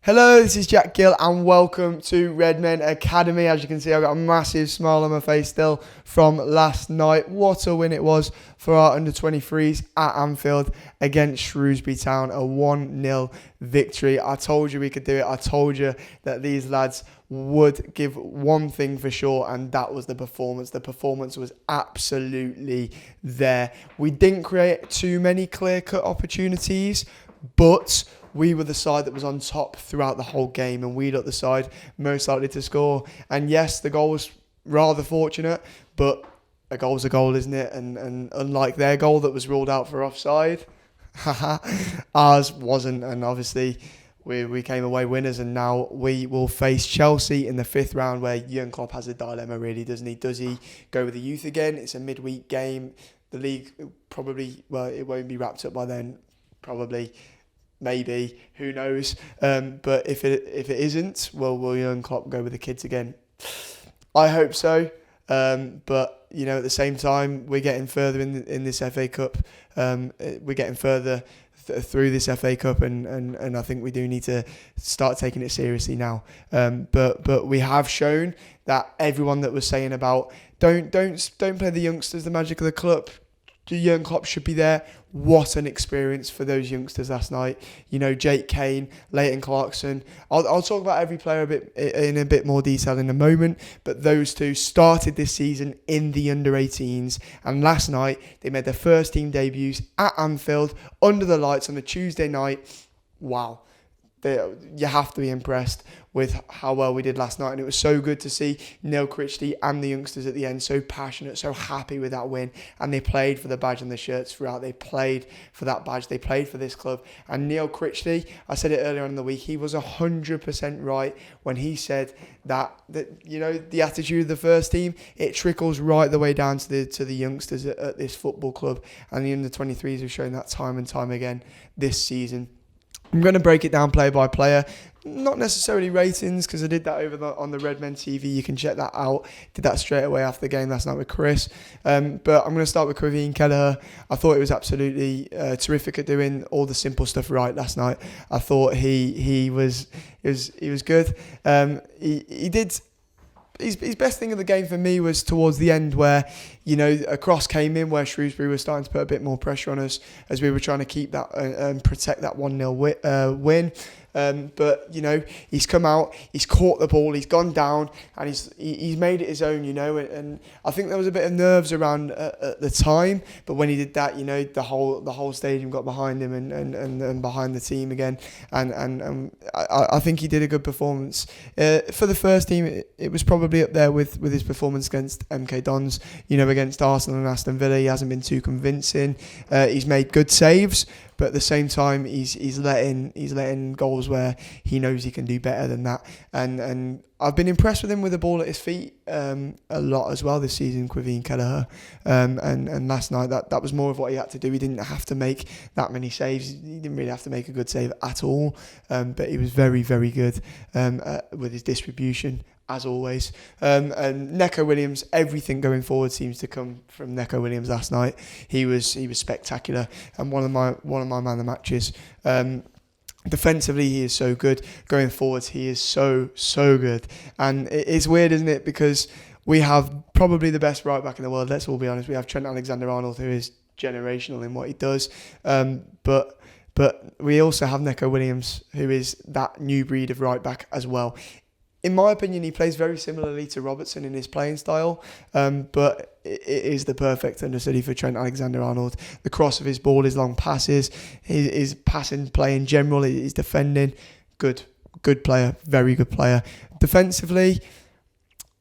Hello, this is Jack Gill and welcome to Redmen Academy. As you can see, I've got a massive smile on my face still from last night. What a win it was for our under-23s at Anfield against Shrewsbury Town. A 1-0 victory. I told you we could do it. I told you that these lads would give one thing for sure, and that was the performance. The performance was absolutely there. We didn't create too many clear-cut opportunities, but we were the side that was on top throughout the whole game, and we looked the side most likely to score. And yes, the goal was rather fortunate, but a goal's a goal, isn't it? And unlike their goal that was ruled out for offside, ours wasn't. And obviously, we came away winners, and now we will face Chelsea in the fifth round, where Jurgen Klopp has a dilemma, really, doesn't he? Does he go with the youth again? It's a midweek game. The league probably, well, it won't be wrapped up by then, probably. Maybe, who knows? But if it isn't, well, will Jurgen Klopp go with the kids again? I hope so. But you know, at the same time, we're getting further in this FA Cup. We're getting further through this FA Cup, and I think we do need to start taking it seriously now. But we have shown that everyone that was saying about don't play the youngsters, the magic of the club. Jurgen Klopp should be there. What an experience for those youngsters last night. You know, Jake Kane, Leighton Clarkson. I'll talk about every player in a bit more detail in a moment, but those two started this season in the under-18s, and last night they made their first team debuts at Anfield under the lights on a Tuesday night. Wow. You have to be impressed with how well we did last night, and it was so good to see Neil Critchley and the youngsters at the end so passionate, so happy with that win, and they played for the badge and the shirts throughout. They played for that badge, they played for this club. And Neil Critchley, I said it earlier on in the week, he was 100% right when he said that you know, the attitude of the first team, it trickles right the way down to the youngsters at this football club, and the under-23s have shown that time and time again this season. I'm going to break it down player by player, not necessarily ratings, because I did that on the Redmen TV. You can check that out. Did that straight away after the game last night with Chris. But I'm going to start with Kevin Kelleher. I thought it was absolutely terrific at doing all the simple stuff right last night. I thought he was good. He did. His best thing of the game for me was towards the end, where, you know, a cross came in where Shrewsbury was starting to put a bit more pressure on us as we were trying to keep that and protect that 1-0 win. But, you know, he's come out, he's caught the ball, he's gone down, and he's made it his own, you know. And I think there was a bit of nerves around at the time, but when he did that, you know, the whole stadium got behind him and behind the team again. And I think he did a good performance. For the first team, it was probably up there with his performance against MK Dons. You know, against Arsenal and Aston Villa, he hasn't been too convincing. He's made good saves, but at the same time, he's letting goals where he knows he can do better than that. And I've been impressed with him with the ball at his feet a lot as well this season, Kevin Kelleher. And last night, that was more of what he had to do. He didn't have to make that many saves. He didn't really have to make a good save at all. But he was very, very good with his distribution, as always. And Neco Williams, everything going forward seems to come from Neco Williams last night. He was spectacular and one of my man of the matches. Defensively, he is so good. Going forwards, he is so good. And it's weird, isn't it? Because we have probably the best right back in the world. Let's all be honest. We have Trent Alexander-Arnold, who is generational in what he does. But we also have Neco Williams, who is that new breed of right back as well. In my opinion, he plays very similarly to Robertson in his playing style, but it is the perfect understudy for Trent Alexander-Arnold. The cross of his ball, his long passes, his passing play in general, his defending, good player, very good player. Defensively,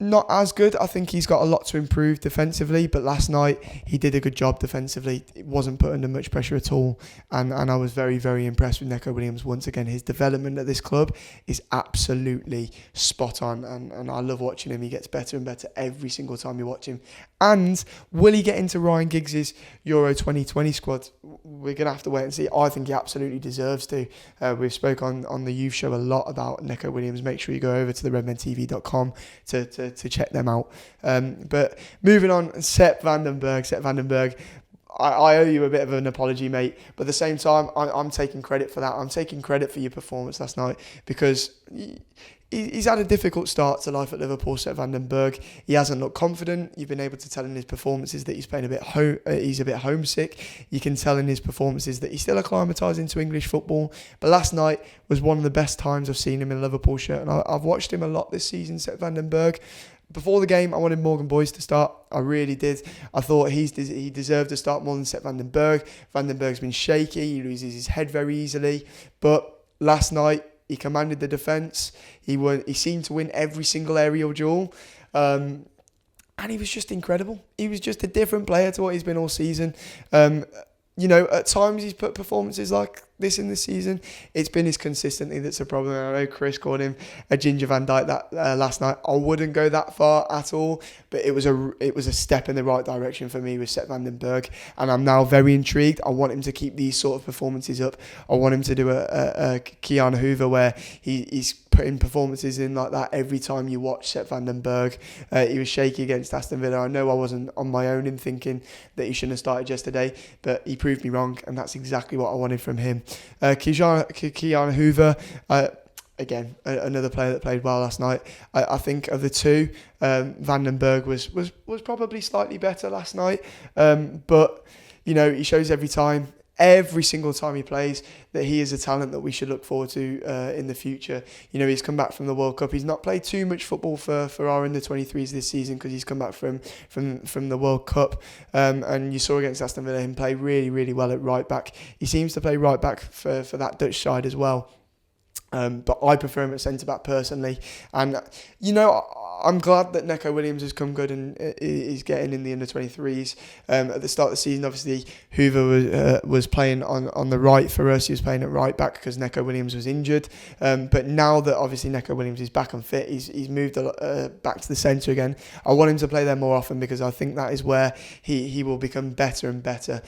not as good. I think he's got a lot to improve defensively, but last night he did a good job defensively. It wasn't put under much pressure at all, and I was very, very impressed with Neco Williams once again. His development at this club is absolutely spot on, and I love watching him. He gets better and better every single time you watch him. And will he get into Ryan Giggs' Euro 2020 squad? We're going to have to wait and see. I think he absolutely deserves to. We've spoke on the youth show a lot about Neco Williams. Make sure you go over to the redmentv.com to check them out. But moving on, Sepp van den Berg. I owe you a bit of an apology, mate. But at the same time, I'm taking credit for that. I'm taking credit for your performance last night because he's had a difficult start to life at Liverpool, Sepp van den Berg. He hasn't looked confident. You've been able to tell in his performances that he's playing he's a bit homesick. You can tell in his performances that he's still acclimatising to English football. But last night was one of the best times I've seen him in a Liverpool shirt. And I've watched him a lot this season, Sepp van den Berg. Before the game, I wanted Morgan Boyce to start. I really did. I thought he deserved to start more than Sepp van den Berg. Van den Berg's been shaky. He loses his head very easily. But last night, he commanded the defence. He seemed to win every single aerial duel. And he was just incredible. He was just a different player to what he's been all season. At times he's put performances like this in this season. It's been his consistency that's a problem. I know Chris called him a Ginger Van Dijk last night. I wouldn't go that far at all, but it was a step in the right direction for me with Sepp van den Berg, and I'm now very intrigued. I want him to keep these sort of performances up. I want him to do a Kian Hoover where he's putting performances in like that every time you watch Sepp van den Berg. He was shaky against Aston Villa. I know I wasn't on my own in thinking that he shouldn't have started yesterday, but he proved me wrong, and that's exactly what I wanted from him. Kian Hoover, again, another player that played well last night. I think of the two, Van den Berg was probably slightly better last night, but he shows every single time he plays that he is a talent that we should look forward to in the future. He's come back from the World Cup. He's not played too much football for our under-23s this season because he's come back from the World Cup. And you saw against Aston Villa him play really, really well at right back. He seems to play right back for that Dutch side as well. But I prefer him at centre-back personally. And, I'm glad that Neco Williams has come good and is getting in the under-23s. At the start of the season, obviously, Hoover was playing on the right for us. He was playing at right back because Neco Williams was injured. But now that, obviously, Neco Williams is back and fit, he's moved back to the centre again. I want him to play there more often because I think that is where he will become better and better.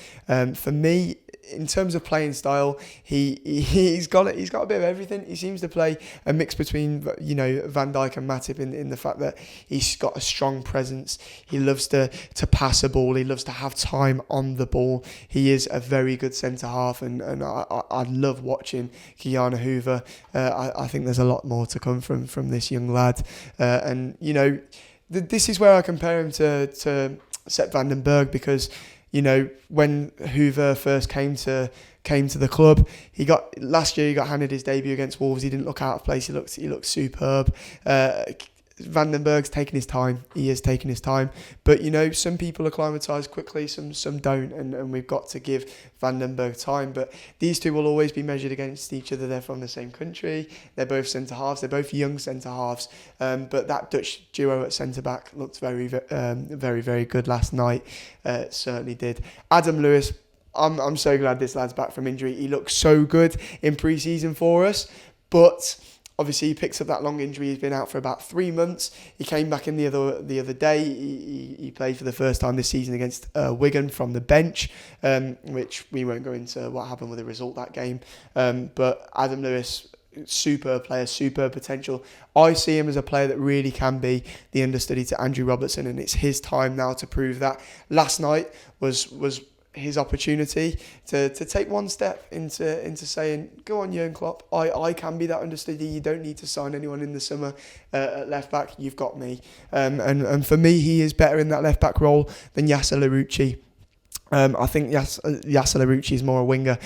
For me, in terms of playing style, he's got a bit of everything. He seems to play a mix between Van Dijk and Matip in the fact that he's got a strong presence. He loves to pass a ball. He loves to have time on the ball. He is a very good centre half, and I love watching Kiana Hoover. I think there's a lot more to come from this young lad, this is where I compare him to Sepp van den Berg because. When Hoover first came to the club, last year he got handed his debut against Wolves. He didn't look out of place. He looked superb. Van den Berg's taking his time. He is taking his time. But, some people acclimatise quickly, some don't, and we've got to give Van den Berg time. But these two will always be measured against each other. They're from the same country. They're both centre-halves. They're both young centre-halves. But that Dutch duo at centre-back looked very, very, very good last night. Certainly did. Adam Lewis, I'm so glad this lad's back from injury. He looked so good in pre-season for us. But... obviously, he picks up that long injury. He's been out for about 3 months. He came back in the other day. He played for the first time this season against Wigan from the bench, which we won't go into what happened with the result that game. But Adam Lewis, superb player, superb potential. I see him as a player that really can be the understudy to Andrew Robertson, and it's his time now to prove that. Last night was his opportunity to take one step into saying, go on, Jurgen Klopp, I can be that understudy. You don't need to sign anyone in the summer at left back. You've got me. And for me, he is better in that left back role than Yasser Larouci. I think Yasser Larouci is more a winger,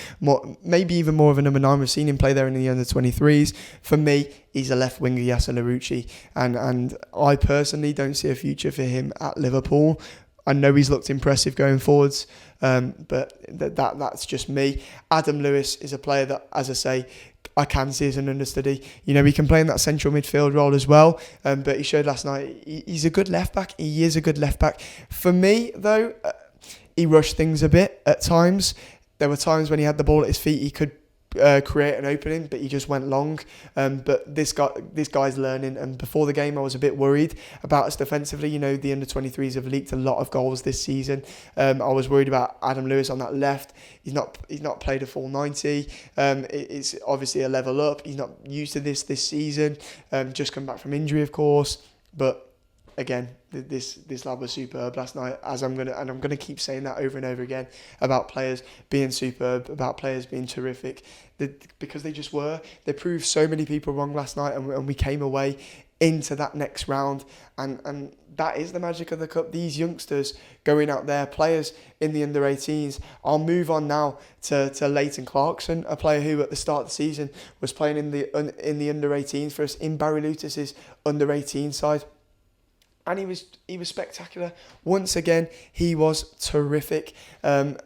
maybe even more of a number 9. We've seen him play there in the under-23s. For me, he's a left winger, Yasser Larouci, and I personally don't see a future for him at Liverpool. I know he's looked impressive going forwards, but that's just me. Adam Lewis is a player that, as I say, I can see as an understudy. He can play in that central midfield role as well, but he showed last night he's a good left back. He is a good left back. For me, though, he rushed things a bit at times. There were times when he had the ball at his feet, he could create an opening, but he just went long. But this guy's learning, and before the game I was a bit worried about us defensively. The under-23s have leaked a lot of goals this season. I was worried about Adam Lewis on that left. He's not played a full 90. It's obviously a level up. He's not used to this season. Just come back from injury, of course, but again, this lad was superb last night. I'm gonna keep saying that over and over again about players being superb, about players being terrific, because they just were. They proved so many people wrong last night, and we came away into that next round, and that is the magic of the cup. These youngsters going out there, players in the under-18s. I'll move on now to Leighton Clarkson, a player who at the start of the season was playing in the under-18s for us in Barry Lutus's under-18 side. And he was spectacular. Once again, he was terrific. And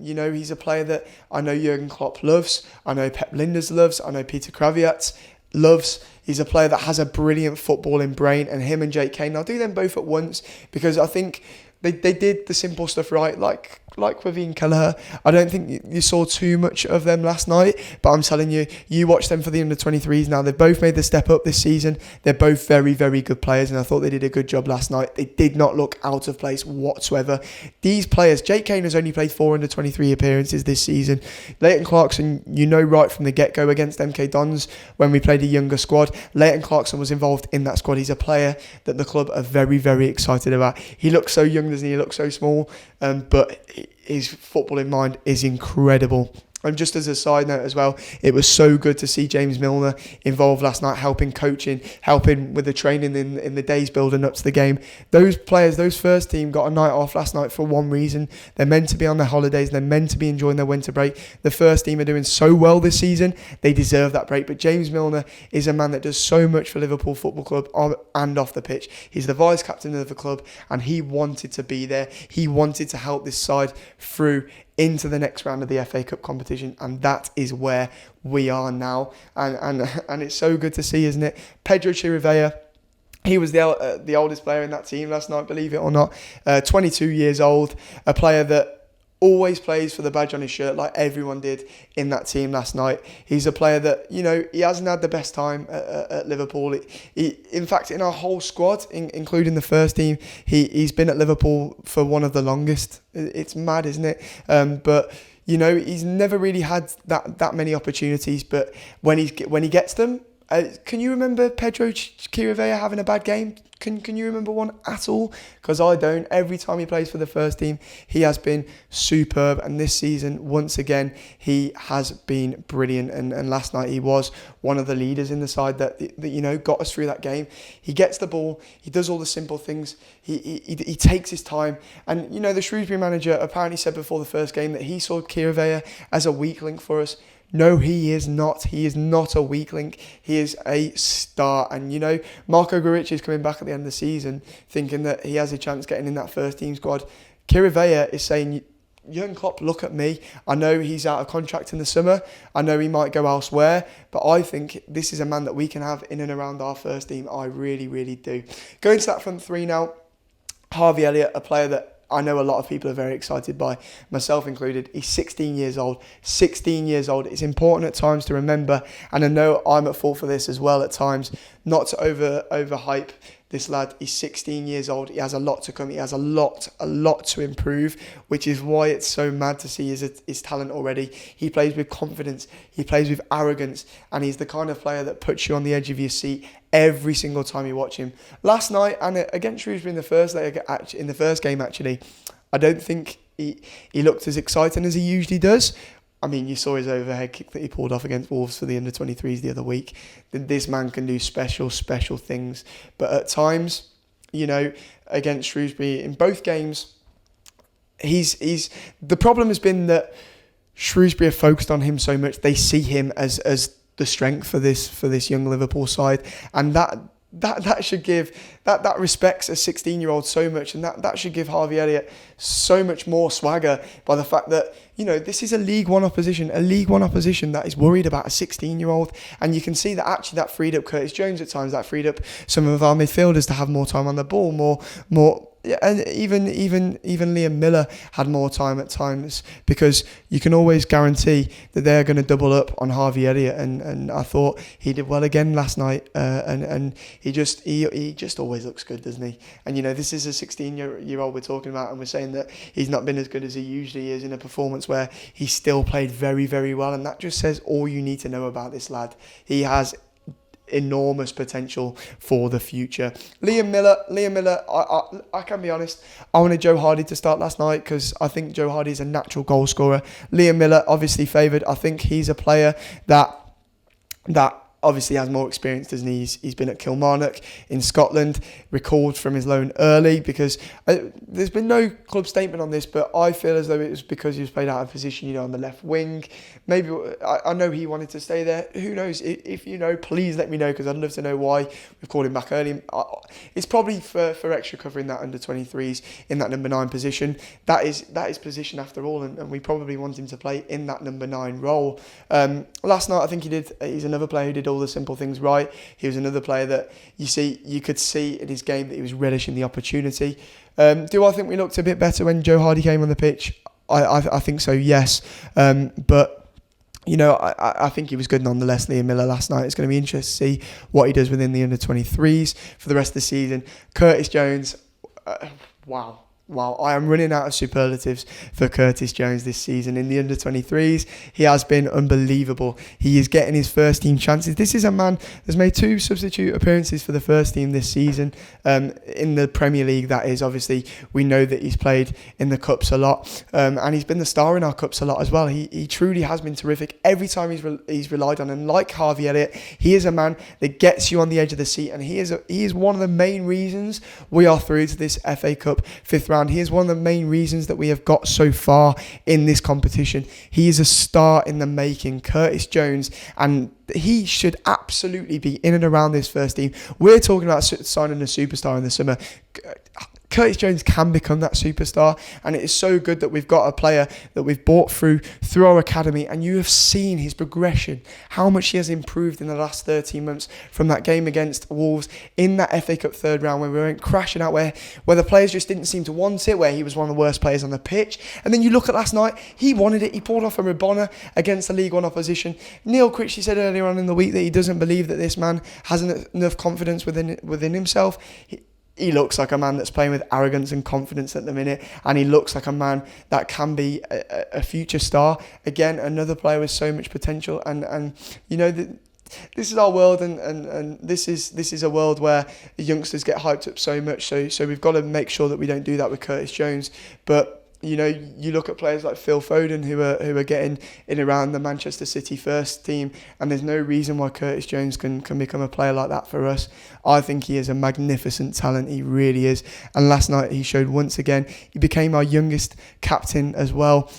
he's a player that I know Jurgen Klopp loves. I know Pep Linders loves. I know Peter Krawietz loves. He's a player that has a brilliant footballing brain, and him and Jake Kane, I'll do them both at once because I think they did the simple stuff right, like with Ian Kelleher. I don't think you saw too much of them last night, but I'm telling you, you watch them for the under-23s now. They've both made the step up this season. They're both very, very good players, and I thought they did a good job last night. They did not look out of place whatsoever. These players, Jake Kane has only played 4 under-23 appearances this season. Leighton Clarkson, right from the get-go against MK Dons when we played a younger squad, Leighton Clarkson was involved in that squad. He's a player that the club are very, very excited about. He looks so young, doesn't he? He looks so small, but his footballing mind is incredible. And just as a side note as well, it was so good to see James Milner involved last night, helping coaching, helping with the training in the days building up to the game. Those players, those first team got a night off last night for one reason. They're meant to be on their holidays. They're meant to be enjoying their winter break. The first team are doing so well this season. They deserve that break. But James Milner is a man that does so much for Liverpool Football Club on and off the pitch. He's the vice captain of the club, and he wanted to be there. He wanted to help this side through into the next round of the FA Cup competition, and that is where we are now, and it's so good to see, isn't it? Pedro Chirivella, he was the oldest player in that team last night, believe it or not. 22 years old, a player that always plays for the badge on his shirt like everyone did in that team last night. He's a player that, he hasn't had the best time at Liverpool. In fact, in our whole squad, including the first team, he's been at Liverpool for one of the longest. It's mad, isn't it? But he's never really had that many opportunities. But when he gets them, can you remember Pedro Chirivella having a bad game? Can you remember one at all? Because I don't. Every time he plays for the first team, he has been superb. And this season, once again, he has been brilliant. And last night, he was one of the leaders in the side that got us through that game. He gets the ball. He does all the simple things. He takes his time. And, the Shrewsbury manager apparently said before the first game that he saw Chirivella as a weak link for us. No, he is not. He is not a weak link. He is a star. And, Marco Grujic is coming back at the end of the season thinking that he has a chance getting in that first team squad. Chirivella is saying, Jurgen Klopp, look at me. I know he's out of contract in the summer. I know he might go elsewhere. But I think this is a man that we can have in and around our first team. I really, really do. Going to that front three now. Harvey Elliott, a player that I know a lot of people are very excited by, myself included. He's 16 years old. 16 years old. It's important at times to remember, and I know I'm at fault for this as well at times, not to overhype this lad. He's 16 years old. He has a lot to come. He has a lot to improve, which is why it's so mad to see his talent already. He plays with confidence. He plays with arrogance, and he's the kind of player that puts you on the edge of your seat every single time you watch him. Last night and against Shrewsbury in the first game, actually, I don't think he looked as exciting as he usually does. I mean, you saw his overhead kick that he pulled off against Wolves for the under-23s the other week. This man can do special things. But at times, against Shrewsbury in both games, he's the problem has been that Shrewsbury are focused on him so much. They see him as the strength for this young Liverpool side, and that should give that respects a 16-year-old so much, and that should give Harvey Elliott so much more swagger by the fact that this is a League One opposition that is worried about a 16-year-old, and you can see that actually that freed up Curtis Jones at times, that freed up some of our midfielders to have more time on the ball, more. Yeah, and even Liam Miller had more time at times, because you can always guarantee that they're going to double up on Harvey Elliott, and I thought he did well again last night, and he just always looks good, doesn't he? And this is a 16-year-old we're talking about, and we're saying that he's not been as good as he usually is in a performance where he still played very, very well, and that just says all you need to know about this lad. He has enormous potential for the future. Liam Miller, I can be honest, I wanted Joe Hardy to start last night because I think Joe Hardy is a natural goal scorer. Liam Miller obviously favoured. I think he's a player that obviously has more experience, doesn't he? He's been at Kilmarnock in Scotland, recalled from his loan early because there's been no club statement on this, but I feel as though it was because he was played out of position, on the left wing. Maybe, I know he wanted to stay there. Who knows? If you know, please let me know because I'd love to know why we've called him back early. It's probably for extra covering that under 23s in that number 9 position. That is position after all, and we probably want him to play in that number 9 role. Last night, I think he's another player who did all the simple things right. He was another player that you could see in his game that he was relishing the opportunity. Do I think we looked a bit better when Joe Hardy came on the pitch? I think so, yes. But I think he was good nonetheless, Liam Miller, last night. It's going to be interesting to see what he does within the under-23s for the rest of the season. Curtis Jones, wow. I am running out of superlatives for Curtis Jones this season. In the under-23s, he has been unbelievable. He is getting his first team chances. This is a man that's made 2 substitute appearances for the first team this season. In the Premier League, that is. Obviously, we know that he's played in the Cups a lot. And he's been the star in our Cups a lot as well. He truly has been terrific every time he's relied on. And like Harvey Elliott, he is a man that gets you on the edge of the seat. And he is one of the main reasons we are through to this FA Cup 5th round. He is one of the main reasons that we have got so far in this competition. He is a star in the making, Curtis Jones, and he should absolutely be in and around this first team. We're talking about signing a superstar in the summer. Curtis Jones can become that superstar, and it is so good that we've got a player that we've bought through our academy, and you have seen his progression, how much he has improved in the last 13 months from that game against Wolves in that FA Cup 3rd round when we went crashing out where the players just didn't seem to want it, where he was one of the worst players on the pitch. And then you look at last night, he wanted it. He pulled off a Rabona against the League One opposition. Neil Critchley said earlier on in the week that he doesn't believe that this man has enough confidence within himself. He looks like a man that's playing with arrogance and confidence at the minute, and he looks like a man that can be a future star. Again, another player with so much potential, and this is our world, and this is a world where the youngsters get hyped up so much. So we've got to make sure that we don't do that with Curtis Jones. But you look at players like Phil Foden who are getting in around the Manchester City first team, and there's no reason why Curtis Jones can become a player like that for us. I think he is a magnificent talent, he really is. And last night he showed once again, he became our youngest captain as well.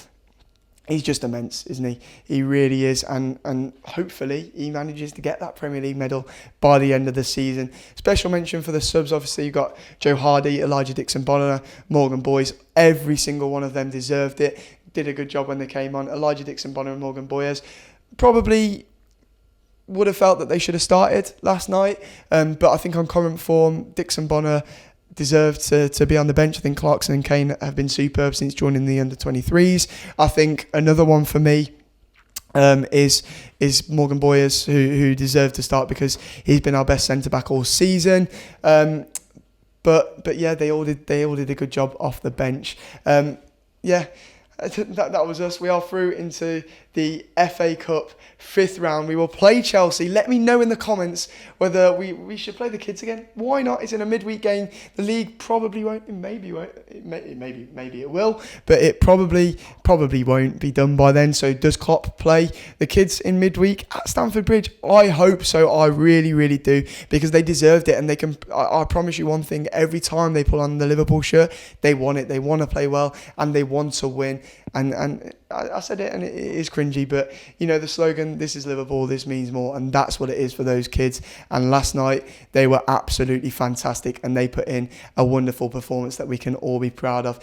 He's just immense, isn't he? He really is, and hopefully he manages to get that Premier League medal by the end of the season. Special mention for the subs, obviously you've got Joe Hardy, Elijah Dixon-Bonner, Morgan Boyes. Every single one of them deserved it. Did a good job when they came on. Elijah Dixon-Bonner and Morgan Boyes probably would have felt that they should have started last night, but I think on current form, Dixon-Bonner deserved to be on the bench. I think Clarkson and Kane have been superb since joining the under-23s. I think another one for me is Morgan Boyes, who deserved to start because he's been our best centre-back all season. But yeah, they all did a good job off the bench. That was us. We are through into the FA Cup 5th round. We will play Chelsea. Let me know in the comments whether we should play the kids again. Why not? It's in a midweek game. The league probably won't. It maybe won't. Maybe it will, but it probably won't be done by then. So does Klopp play the kids in midweek at Stamford Bridge? I hope so. I really, really do, because they deserved it, and they can. I promise you one thing: every time they pull on the Liverpool shirt, they want it. They want to play well, and they want to win. And I said it, and it is cringy, but the slogan, this is Liverpool, this means more, and that's what it is for those kids. And last night they were absolutely fantastic, and they put in a wonderful performance that we can all be proud of.